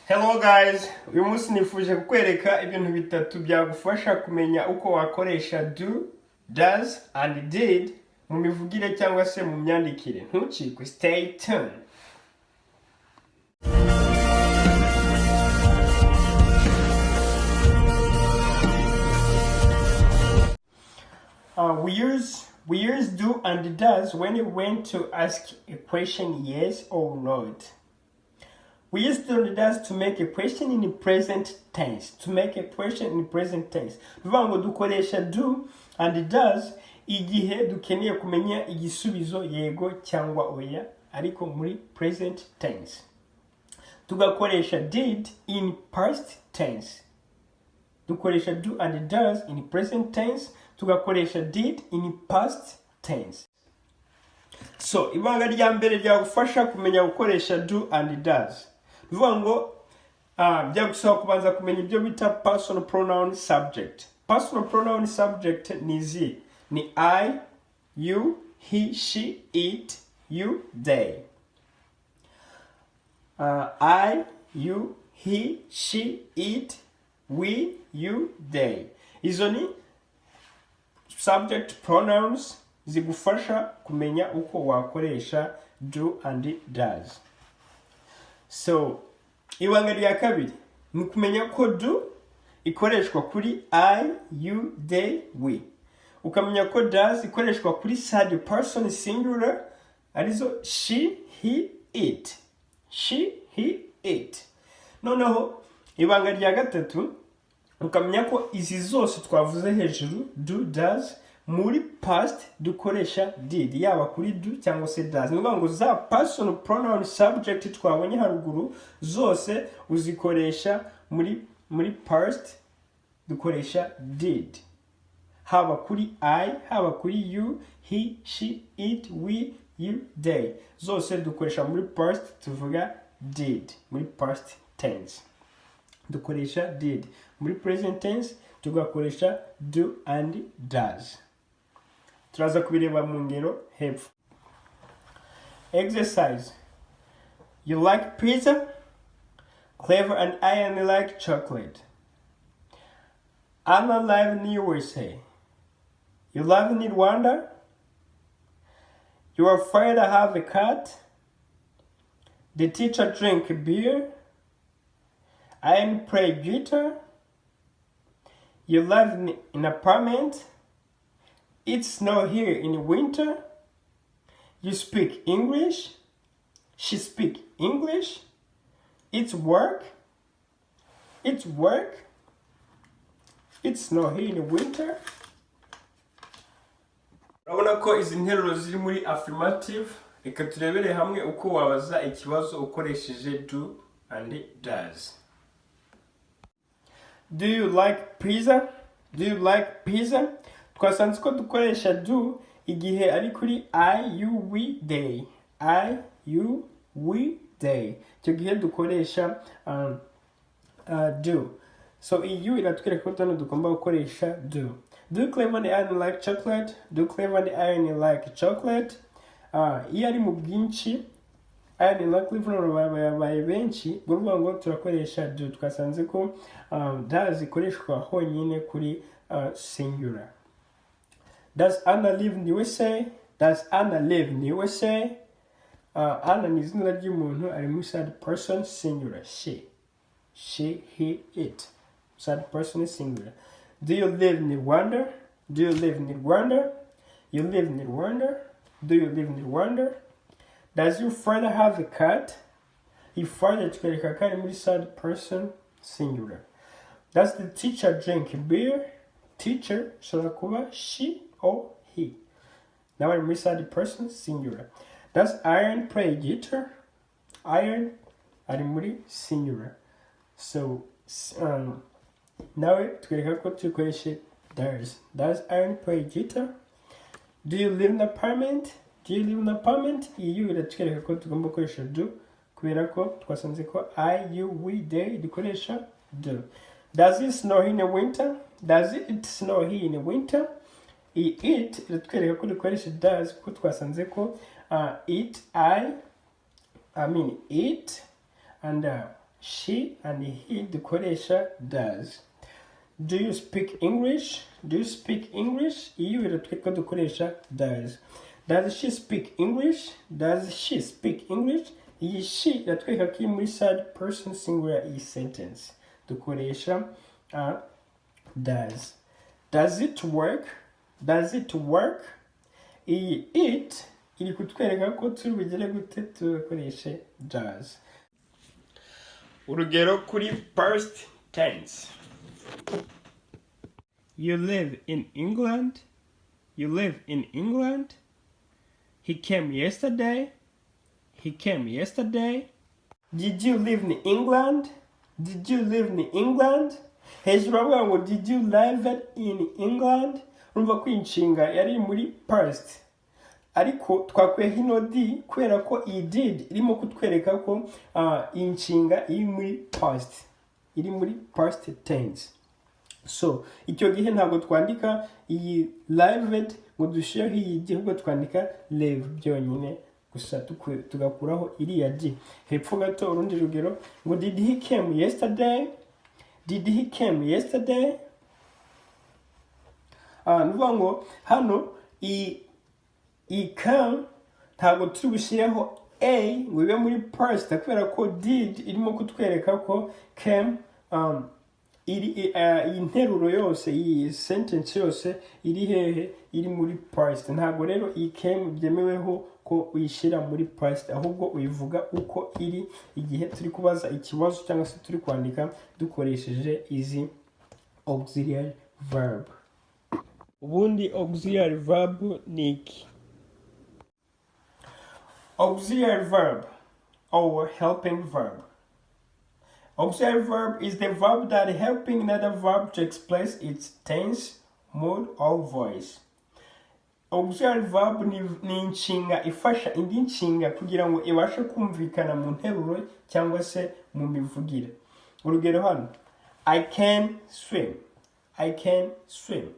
Hello guys, uyu munsi nifuje kukwereka ibintu bitatu byagufasha kumenya uko wakoresha do, does and did mu mivugire cyangwa se mu myandikire. Ntucikwe, stay tuned. We use do and does when you want to ask a question yes or not. We use do and does to make a question in the present tense. To make a question in the present tense. Bivuga ngo dukoresha do and does igihe dukeneye kumenya igisubizo yego cyangwa oya ariko muri present tense. Tugakoresha did in past tense. Dukoresha do and does in present tense. Tugakoresha did in past tense. So, ibanga rya mbere ryagufasha kumenya gukoresha do and does. Bivuga ngo byagusaba kubanza kumenya ibyo bita personal pronoun subject. Personal pronoun subject ni I, you, he, she, it, you, they. I, you, he, she, it, we, you, they. Izo ni subject pronouns zigufasha kumenya uko wakoresha do and does. So, ibanga rya kabiri ni kumenya ko do ikoreshwa kuri I, you, they, we. Ukamenya ko does ikoreshwa kuri third person singular arizo she, he, it. She, he, it. Noneho ibanga rya gatatu ukamenya ko izi zose twavuze hejuru do, does muri past dukoresha did yaba kuri do cyangwa se does. Ni ngo za personal pronoun subject twabonye haruguru zose uzikoresha muri past dukoresha did. Haba kuri I, haba kuri you, he, she, it, we, you, they. Zose dukoresha muri past tuvuga did muri past tense. Dukoresha did muri present tense tugakoresha do and does. Turaza kubireba mu ngero hepfo. Exercise. You like pizza? Clever and I only like chocolate. Anna live in USA. You live in Rwanda? You are afraid to have a cat? The teacher drink beer? I play guitar? You live in an apartment? It's snow here in winter? You speak English? She speak English? It's work? It's work? It's snow here in winter? Urabona ko izi nteruro ziri muri affirmative. Reka turebere hamwe uko wabaza ikibazo ukoresheje do and does. Do you like pizza? Do you like pizza? Twasanze ko dukoresha do igihe ari kuri I, you, we, they. I, you, we, they. Icyo gihe dukoresha do. So you iratwereka ko tano tugomba gukoresha do. Do Clever and I like chocolate? Do Clever and I like chocolate? Iyo ari mu bwinshi I like Clever babaye benshi burwa ngo turakoresha do. Twasanze ko does ikoreshwa honyine kuri singular. Does Anna live in USA? Does Anna live in USA? Anna ni izina ry'umuntu ari muri third person singular. She, he, it. Third person is singular. Do you live in Rwanda? Do you live in Rwanda? You live in Rwanda? Do you live in Rwanda? Does your father have a cat? Your father twereka ko ari muri third person singular. Does the teacher drink beer? Teacher shobora kuba she or he. Now I'm muri third person singular. Does Iron play guitar? Iron ari muri singular. So nawe twereka ko tukoreshe does. Does Iron play guitar? Do you live in an apartment? Do you live in an apartment? Iyo iratwereka ko tugomba gukoresha do kubera ko twasanze ko I, you, we, they dukoresha do. Does it snow in the winter? Does it snow here in the winter? It iratwereka ko dukoresha does kuko twasanze ko it, I mean it, and she and he dukoresha does. Do you speak English? Do you speak English? Iyo biratwereka ko dukoresha does. Does she speak English? Does she speak English? Iyi she iratwereka ko iri muri third person singular iyi sentence. Dukoresha does. Does it work? Does it work? Iyi it iri kutwereka ko turi bugere gute tugakoreshe does. Urugero kuri past tense. You live in England? You live in England? He came yesterday? He came yesterday? Did you live in England? Did you live in England? Hejuru bavuga ngo did you live in England? Urumva ko inshinga yari muri past. Ariko twakuye hino di kubera ko iyi did irimo kutwereka ko inshinga iri muri past. Iri muri past tense. So icyo gihe ntabwo twandika iyi lived ngo dushireho iyi di, ahubwo twandika live byonyine gusa tugakuraho iriya di. Hepfo gato urundi rugero ngo did he came yesterday? Did he came yesterday? Nuvuga ngo hano i come ntabwo turi bushyireho a ngo ibe muri past kubera ko did irimo kutwereka ko came iyi nteruro yose iyi sentence yose iri hehe iri muri past. Ntabwo rero iyi came byemeweho ko uyishyira muri past, ahubwo uyivuga uko iri igihe turi kubaza ikibazo cyangwa se turi kwandika dukoresheje izi auxiliary verb. Ubundi auxiliary verb ni iki? Auxiliary verb or helping verb. Auxiliary verb is the verb that helping another verb to express its tense, mood, or voice. Auxiliary verb ni inshinga ifasha indi nshinga kugira ngo ibashe kumvikana mu nteruro cyangwa se mu mivugire. Urugero hano, I can swim. I can swim.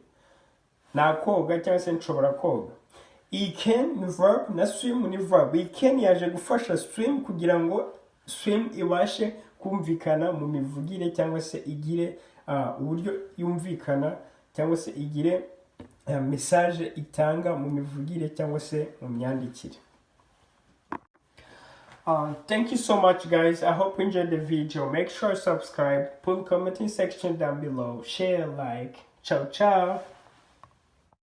Nakoga cyangwa se nshobora koga. I can ni verb na swim ni verb. I can yaje gufasha swim kugira ngo swim ibashe kumvikana mu mivugire cyangwa se igire uburyo yumvikana cyangwa se igire message itanga mu mivugire cyangwa se mu myandikire. Thank you so much guys. I hope you enjoyed the video. Make sure to subscribe, put comment in section down below, share, like. Ciao ciao.